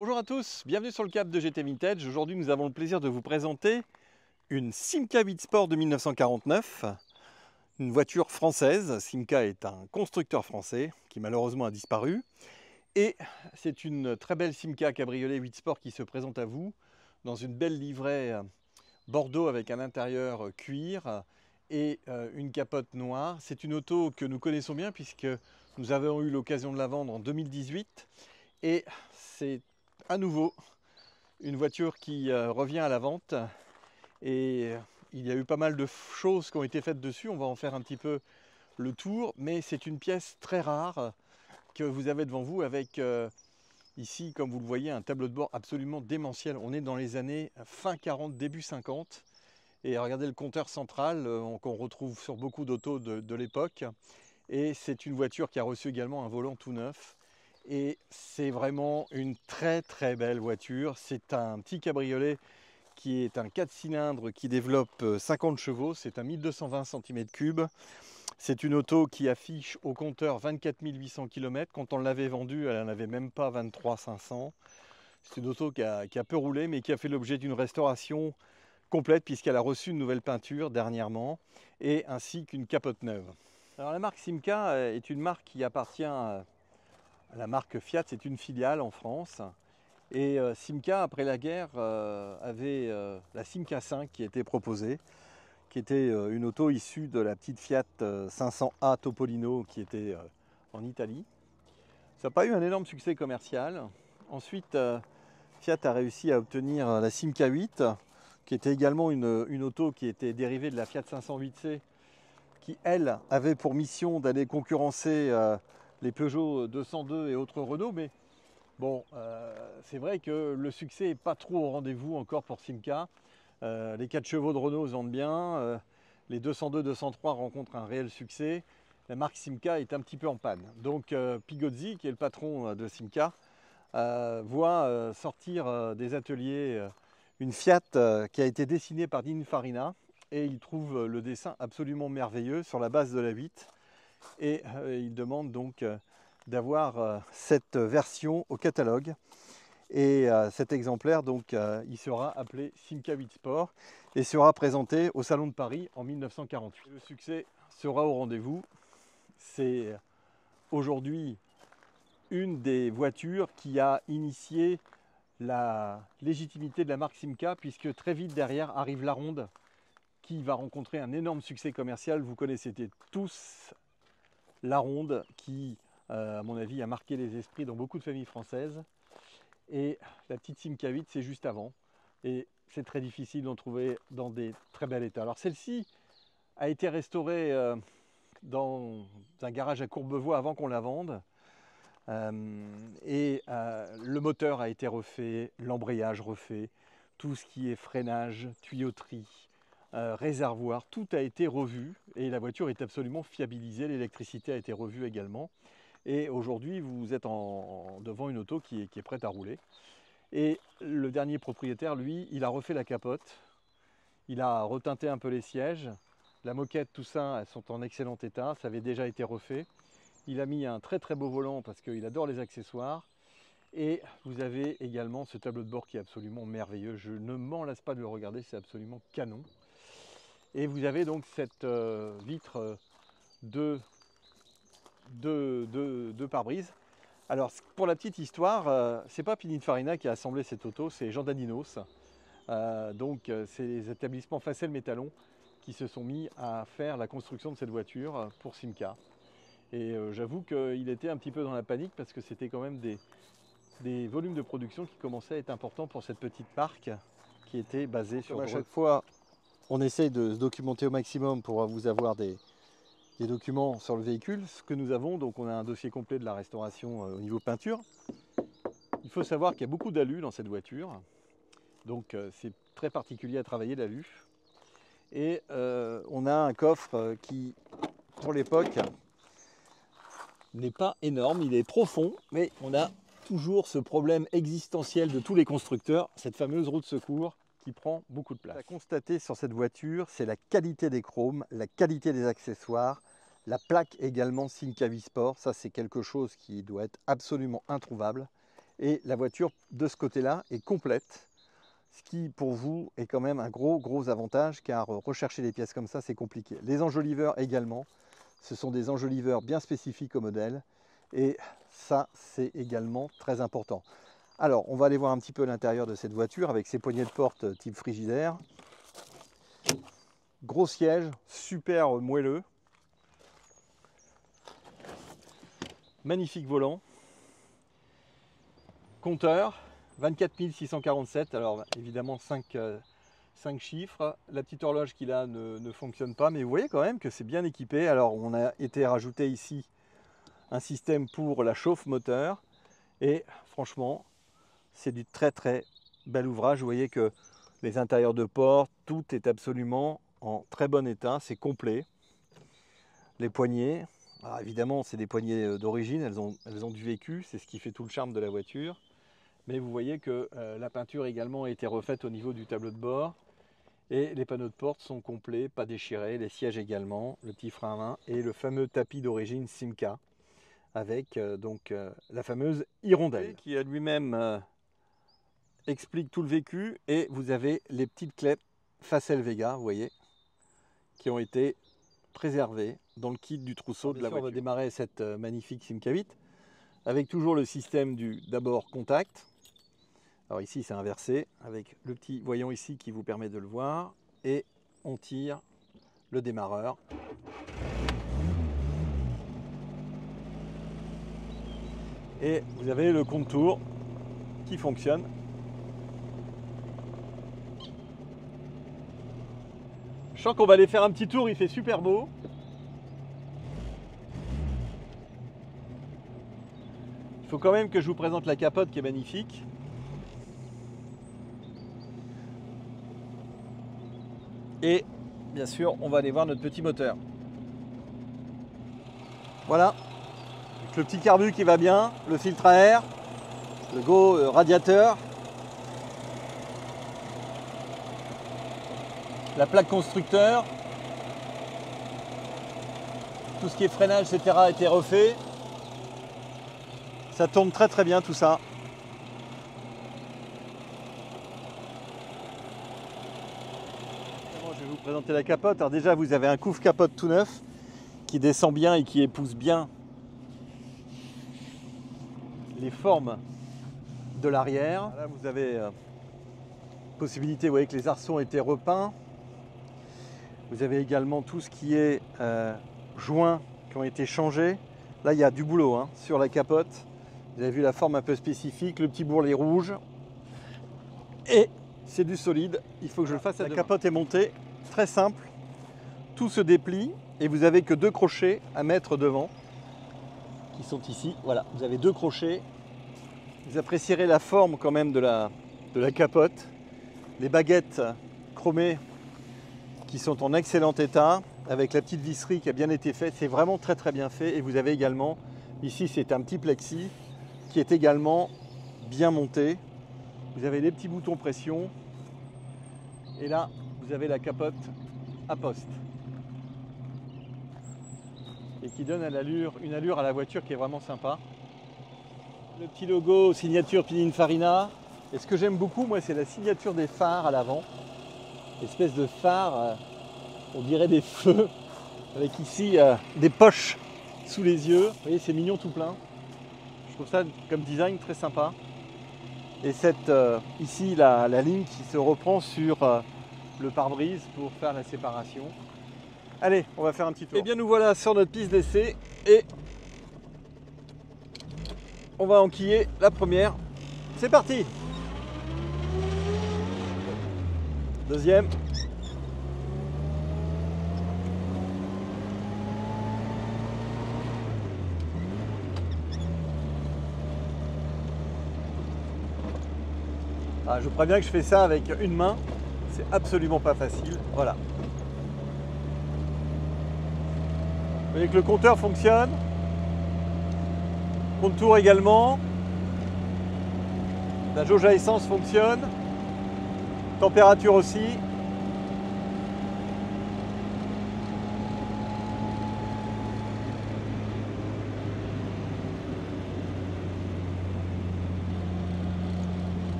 Bonjour à tous, bienvenue sur le Cap de GT Vintage. Aujourd'hui, nous avons le plaisir de vous présenter une Simca 8 Sport de 1949, une voiture française. Simca est un constructeur français qui malheureusement a disparu. Et c'est une très belle Simca cabriolet 8 Sport qui se présente à vous dans une belle livrée bordeaux avec un intérieur cuir et une capote noire. C'est une auto que nous connaissons bien puisque nous avons eu l'occasion de la vendre en 2018 et c'est à nouveau une voiture qui revient à la vente et il y a eu pas mal de choses qui ont été faites dessus. On va en faire un petit peu le tour, mais c'est une pièce très rare que vous avez devant vous avec ici, comme vous le voyez, un tableau de bord absolument démentiel. On est dans les années fin 40, début 50. Et regardez le compteur central qu'on retrouve sur beaucoup d'autos de l'époque. Et c'est une voiture qui a reçu également un volant tout neuf. Et c'est vraiment une très très belle voiture. C'est un petit cabriolet qui est un 4 cylindres qui développe 50 chevaux. C'est un 1220 cm3. C'est une auto qui affiche au compteur 24 800 km. Quand on l'avait vendue, elle n'en avait même pas 23 500. C'est une auto qui a peu roulé, mais qui a fait l'objet d'une restauration complète puisqu'elle a reçu une nouvelle peinture dernièrement et ainsi qu'une capote neuve. Alors la marque Simca est une marque qui appartient à la marque Fiat, c'est une filiale en France. Et Simca, après la guerre, avait la Simca 5 qui était proposée, qui était une auto issue de la petite Fiat 500A Topolino qui était en Italie. Ça n'a pas eu un énorme succès commercial. Ensuite, Fiat a réussi à obtenir la Simca 8, qui était également une auto qui était dérivée de la Fiat 508C, qui, elle, avait pour mission d'aller concurrencer les Peugeot 202 et autres Renault. Mais bon, c'est vrai que le succès n'est pas trop au rendez-vous encore pour Simca. Les 4 chevaux de Renault vendent bien, les 202, 203 rencontrent un réel succès. La marque Simca est un petit peu en panne. Donc Pigozzi, qui est le patron de Simca, voit sortir des ateliers une Fiat qui a été dessinée par Pininfarina et il trouve le dessin absolument merveilleux sur la base de la 8 et il demande donc d'avoir cette version au catalogue et cet exemplaire donc il sera appelé Simca 8 Sport et sera présenté au Salon de Paris en 1948. Le succès sera au rendez-vous. C'est aujourd'hui une des voitures qui a initié la légitimité de la marque Simca, puisque très vite derrière arrive la Ronde, qui va rencontrer un énorme succès commercial. Vous connaissez tous la Ronde, qui, à mon avis, a marqué les esprits dans beaucoup de familles françaises. Et la petite Simca 8, c'est juste avant. Et c'est très difficile d'en trouver dans des très bel état. Alors celle-ci a été restaurée dans un garage à Courbevoie avant qu'on la vende. Le moteur a été refait, l'embrayage refait, tout ce qui est freinage, tuyauterie, réservoir, tout a été revu et la voiture est absolument fiabilisée, l'électricité a été revue également. Et aujourd'hui, vous êtes devant une auto qui est prête à rouler. Et le dernier propriétaire, lui, il a refait la capote, il a reteinté un peu les sièges, la moquette, tout ça, elles sont en excellent état, ça avait déjà été refait. Il a mis un très très beau volant parce qu'il adore les accessoires. Et vous avez également ce tableau de bord qui est absolument merveilleux. Je ne m'en lasse pas de le regarder, c'est absolument canon. Et vous avez donc cette vitre de pare-brise. Alors pour la petite histoire, c'est pas Pininfarina qui a assemblé cette auto, c'est Jean Daninos. C'est les établissements Facel Métallon qui se sont mis à faire la construction de cette voiture pour Simca. Et j'avoue qu'il était un petit peu dans la panique parce que c'était quand même des volumes de production qui commençaient à être importants pour cette petite marque qui était basée sur... Comme à chaque fois, on essaye de se documenter au maximum pour vous avoir des documents sur le véhicule. Ce que nous avons, donc on a un dossier complet de la restauration au niveau peinture. Il faut savoir qu'il y a beaucoup d'alu dans cette voiture. Donc c'est très particulier à travailler l'alu. Et on a un coffre qui, pour l'époque, n'est pas énorme, il est profond, mais on a toujours ce problème existentiel de tous les constructeurs, cette fameuse roue de secours qui prend beaucoup de place. À constater sur cette voiture, c'est la qualité des chromes, la qualité des accessoires, la plaque également Simca 8 Sport, ça c'est quelque chose qui doit être absolument introuvable. Et la voiture de ce côté-là est complète. Ce qui pour vous est quand même un gros avantage, car rechercher des pièces comme ça c'est compliqué. Les enjoliveurs également, ce sont des enjoliveurs bien spécifiques au modèle et ça c'est également très important. Alors on va aller voir un petit peu l'intérieur de cette voiture avec ses poignées de porte type frigidaire. Gros siège, super moelleux. Magnifique volant. Compteur. 24 647, alors évidemment 5 chiffres. La petite horloge qu'il a ne fonctionne pas, mais vous voyez quand même que c'est bien équipé. Alors on a été rajouté ici un système pour la chauffe moteur. Et franchement, c'est du très bel ouvrage. Vous voyez que les intérieurs de porte, tout est absolument en très bon état, c'est complet. Les poignées, alors évidemment c'est des poignées d'origine, elles ont du vécu, c'est ce qui fait tout le charme de la voiture. Mais vous voyez que la peinture également a été refaite au niveau du tableau de bord. Et les panneaux de porte sont complets, pas déchirés. Les sièges également, le petit frein à main et le fameux tapis d'origine Simca avec la fameuse hirondelle qui à lui-même explique tout le vécu. Et vous avez les petites clés Facel Vega, vous voyez, qui ont été préservées dans le kit du trousseau de la voiture. On va démarrer cette magnifique Simca 8 avec toujours le système du d'abord contact. Alors ici c'est inversé avec le petit voyant ici qui vous permet de le voir et on tire le démarreur. Et vous avez le compte-tours qui fonctionne. Je sens qu'on va aller faire un petit tour, il fait super beau. Il faut quand même que je vous présente la capote qui est magnifique. Et bien sûr, on va aller voir notre petit moteur. Voilà, avec le petit carbu qui va bien, le filtre à air, le go radiateur, la plaque constructeur, tout ce qui est freinage, etc. a été refait. Ça tourne très bien tout ça. Je vais vous présenter la capote. Alors déjà vous avez un couvre-capote tout neuf qui descend bien et qui épouse bien les formes de l'arrière. Là vous avez possibilité, vous voyez que les arceaux ont été repeints. Vous avez également tout ce qui est joints qui ont été changés. Là il y a du boulot hein, sur la capote. Vous avez vu la forme un peu spécifique, le petit bourrelet rouge. Et c'est du solide, il faut que je le fasse à deux mains. La capote est montée, très simple. Tout se déplie et vous n'avez que 2 crochets à mettre devant qui sont ici. Voilà, vous avez 2 crochets. Vous apprécierez la forme quand même de la capote. Les baguettes chromées qui sont en excellent état avec la petite visserie qui a bien été faite. C'est vraiment très bien fait. Et vous avez également, ici c'est un petit plexi qui est également bien monté. Vous avez les petits boutons pression. Et là, vous avez la capote à poste. Et qui donne une allure à la voiture qui est vraiment sympa. Le petit logo signature Pininfarina. Et ce que j'aime beaucoup, moi, c'est la signature des phares à l'avant. Espèce de phare, on dirait des feux, avec ici des poches sous les yeux. Vous voyez, c'est mignon tout plein. Je trouve ça comme design très sympa. Et ici, la ligne qui se reprend sur le pare-brise pour faire la séparation. Allez, on va faire un petit tour. Et bien nous voilà sur notre piste d'essai et on va enquiller la première. C'est parti! Deuxième. Ah, je vous préviens que je fais ça avec une main, c'est absolument pas facile. Voilà. Vous voyez que le compteur fonctionne. Compte-tours également. La jauge à essence fonctionne. Température aussi.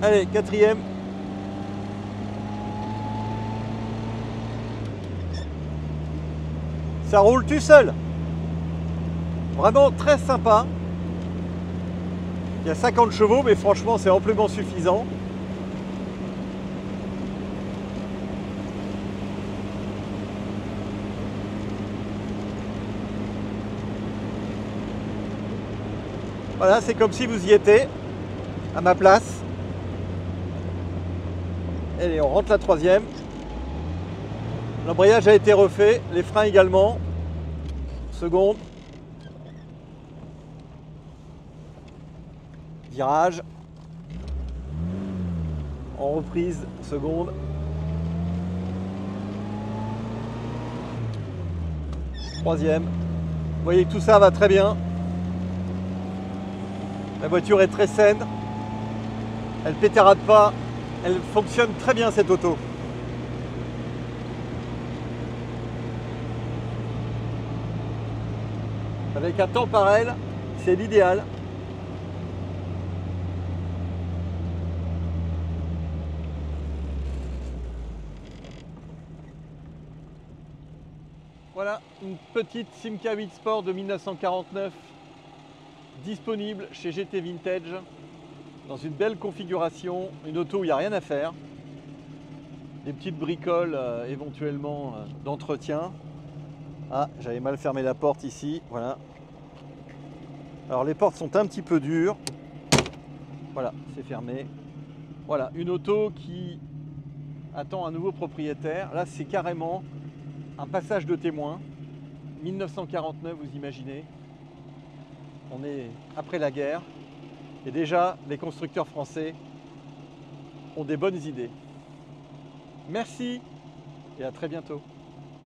Allez, quatrième. Ça roule tout seul. Vraiment très sympa. Il y a 50 chevaux, mais franchement, c'est amplement suffisant. Voilà, c'est comme si vous y étiez, à ma place. Allez, on rentre la troisième. L'embrayage a été refait, les freins également. Seconde. Virage. En reprise, seconde. Troisième. Vous voyez que tout ça va très bien. La voiture est très saine. Elle pétarade pas. Elle fonctionne très bien cette auto. Avec un temps pareil, c'est l'idéal. Voilà, une petite Simca 8 Sport de 1949 disponible chez GT Vintage dans une belle configuration, une auto où il n'y a rien à faire. Des petites bricoles éventuellement d'entretien. Ah, j'avais mal fermé la porte ici, voilà. Alors les portes sont un petit peu dures. Voilà, c'est fermé. Voilà, une auto qui attend un nouveau propriétaire. Là, c'est carrément un passage de témoin. 1949, vous imaginez. On est après la guerre. Et déjà, les constructeurs français ont des bonnes idées. Merci et à très bientôt.